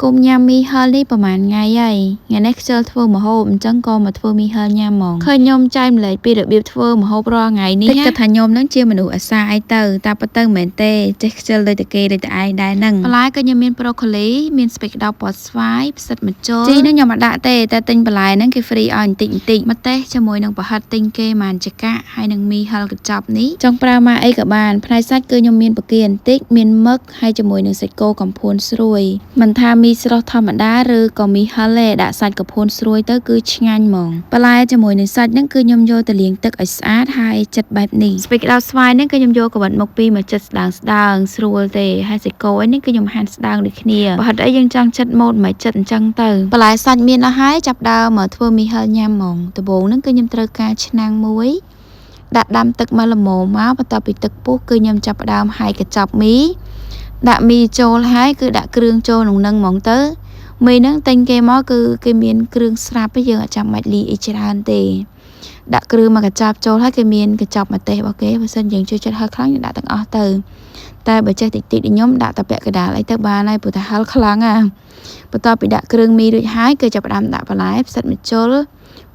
គុំញ៉ាំមីហិលនេះប្រហែលថ្ងៃហើយថ្ងៃនេះខ្ជិលធ្វើម្ហូបអញ្ចឹងក៏មកធ្វើមីហិលញ៉ាំហ្មងឃើញខ្ញុំចែកម្លែកពីរបៀបធ្វើម្ហូបរាល់ថ្ងៃនេះគិតថាខ្ញុំនឹងជាមនុស្សអាសាអីទៅតែប៉ុន្តែមិនមែនទេចេះខ្ជិលដូចតែគេដូចតែឯងដែរហ្នឹងបន្លែក៏ខ្ញុំមានប្រូកូលីមានស្ពៃក្តោបពណ៌ស្វាយផ្សិតម្ជុលជីនឹងខ្ញុំអត់ដាក់ទេតែទិញបន្លែហ្នឹងគេ free ឲ្យបន្តិចម្ទេសជាមួយនឹងប្រហិតទិញគេបានចកាហើយនឹងមីហិលកញ្ចប់នេះចង់ប្រើមកអីក៏បានផ្នែកសាច់គឺខ្ញុំមានបកាបន្តិចមានមឹកហើយជាមួយនឹងសាច់គោកំភួនស្រួយមិនថាមីស្រស់ធម្មតាឬក៏មីហិលទេដាក់សាច់កំភួនស្រួយទៅគឺឆ្ងាញ់ហ្មងបន្លែជាមួយនឹងសាច់ហ្នឹងគឺខ្ញុំយកទៅលាងទឹកឲ្យស្អាតហើយចិតបែបនេះស្ពៃក្តោបស្វាយហ្នឹងគឺខ្ញុំយកកវិតមកពីមកចិតស្ដើងស្រួលទេហើយសាច់គោនេះគឺខ្ញុំហាន់ស្ដើងដូចគ្នាប្រហិតអីយើងចង់ចិតម៉ូតមិនចិតអញ្ចឹងទៅបន្លែសាច់មានអស់ហើយចាប់ដើមមកធ្វើមីហិលញ៉ាំហ្មងដំបូងហ្នឹងគឺខ្ញុំត្រូវការឆ្នាំងមួយដាក់ដាំទឹកមកល្មមមកបន្ទាប់ពីទឹកពុះគឺខ្ញុំចាប់ផ្ដើមហាយកញ្ចប់មីដាក់មីចូលហើយគឺដាក់គ្រឿងចូលក្នុងហ្នឹងហ្មងទៅមីហ្នឹងទិញគេមកគឺគេមានគ្រឿងស្រាប់យើងអត់ចាំបាច់លីអីច្រើនទេដាក់គ្រឿងមកកញ្ចប់ចូលហើយគេមានកញ្ចប់ម្ទេសរបស់គេបើសិនយើងជួយចិត្តហឹរខ្លាំងយើងដាក់ទាំងអស់ទៅតែបើចេះតិចៗខ្ញុំដាក់តែពាក់កណ្ដាលអីទៅបានហើយព្រោះតែហឹរខ្លាំងបន្ទាប់ពីដាក់គ្រឿងមីរួចហើយគឺចាប់ផ្ដើមដាក់បន្លែផ្សិតម្ជុល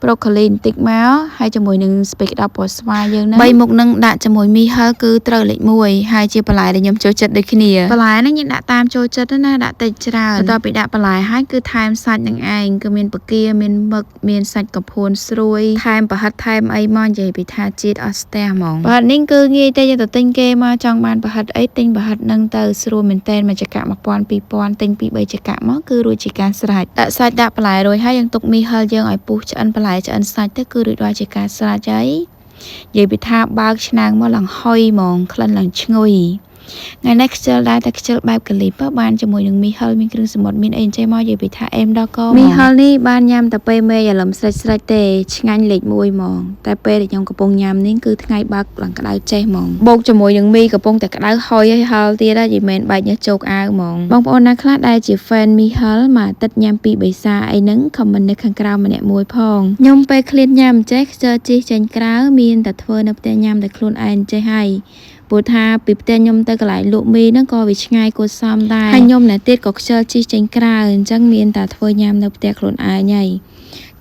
ប្រូកូលីបន្តិចមកហើយជាមួយនឹងស្ពៃក្តោបពណ៌ស្វាយយើងហ្នឹង3មុខនឹងដាក់ជាមួយមីហិលគឺត្រូវលេខ1ហើយជាបន្លែដែលខ្ញុំចូលចិត្តដូចគ្នាបន្លែហ្នឹងខ្ញុំដាក់តាមចូលចិត្តណាដាក់តិចច្រើនបន្ទាប់ពីដាក់បន្លែហើយគឺថែមសាច់នឹងឯងគឺមានបកាមានមឹកមានសាច់កំភួនស្រួយថែមប្រហិតថែមអីមកនិយាយពីថាជាតិអស់ស្ទះហ្មងប្រហិតនេះគឺងាយតែយើងទៅទិញគេមកចង់បានប្រហិតអីទិញប្រហិតហ្នឹងទៅស្រួលមែនតើមួយចកា1000 2000ទិញ2 3ចកាមកគឺរួចជាការស្រេចដាក់សាច់ដាក់បន្លែរួចហើយយើងទុកមីហិលយើងឲ្យពុះឆ្អិនបន្លែឆ្អិនសាច់ទៅគឺរួចរាល់ជាការស្រេចហើយនិយាយពីថាបើកឆ្នាំងមកឡើងហុយហ្មងក្លិនឡើងឈ្ងុយថ្ងៃនេះខ្ជិលដែរតែខ្ជិលបែបកាលីបបានជាមួយនឹងមីហិលមានគ្រឿងសមុទ្រមានអីចេះមកនិយាយពីថាអេមដល់កមីហិលនេះបានញ៉ាំតែពេលមេអារម្មណ៍ស្រេចទេឆ្ងាញ់លេខ1ហ្មងតែពេលដែលខ្ញុំកំពុងញ៉ាំនេះគឺថ្ងៃបើកឡើងក្តៅចេះហ្មងបូកជាមួយនឹងមីកំពុងតែក្តៅហុយហើយហិលទៀតហើយនិយាយមែនបែកញើសជោកអាវហ្មងបងប្អូនណាខ្លះដែលជា fan មីហិលមកអាទិត្យញ៉ាំពីបិសាអីហ្នឹង comment នៅខាងក្រោមម្នាក់មួយផងខ្ញុំពេលឃ្លានញ៉ាំចេះខ្ជិលជិះចេញក្រៅមានតែធ្វើនៅផ្ទះញ៉ាំតែខ្លួនឯងចេះហើយព្រោះថាពីផ្ទះខ្ញុំទៅកន្លែងលក់មីហ្នឹងក៏វាឆ្ងាយគួរសមដែរហើយខ្ញុំណែទៀតក៏ខ្ជិលជិះចេញក្រៅអញ្ចឹងមានតែធ្វើញ៉ាំនៅផ្ទះខ្លួនឯងហើយ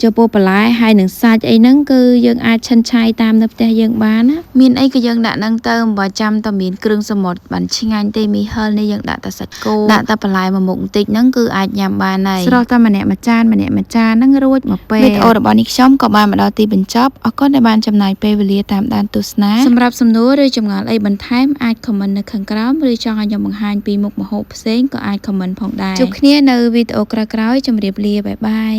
ចំពោះបន្លែហើយនឹងសាច់អីហ្នឹងគឺយើងអាចឆិនឆាយតាមនៅផ្ទះយើងបានណាមានអីក៏យើងដាក់ហ្នឹងទៅមិនបាច់ចាំតែមានគ្រឿងសមុទ្របានឆ្ងាញ់ទេមីហិលនេះយើងដាក់តែសាច់គោដាក់តែបន្លែមួយមុខបន្តិចហ្នឹងគឺអាចញ៉ាំបានហើយស្រស់តែម្នាក់មួយចានហ្នឹងរួចមកពេលវីដេអូរបស់នេះខ្ញុំក៏បានមកដល់ទីបញ្ចប់អរគុណដែលបានចំណាយពេលវេលាតាមដានទស្សនាសម្រាប់សំណួរឬចម្ងល់អីបន្ថែមអាច comment នៅខាងក្រោមឬចង់ឲ្យខ្ញុំបង្ហាញពីមុខម្ហូបផ្សេងក៏អាច comment ផងដែរជួបគ្នានៅវីដេអូក្រោយៗជម្រាបលាបាយបាយ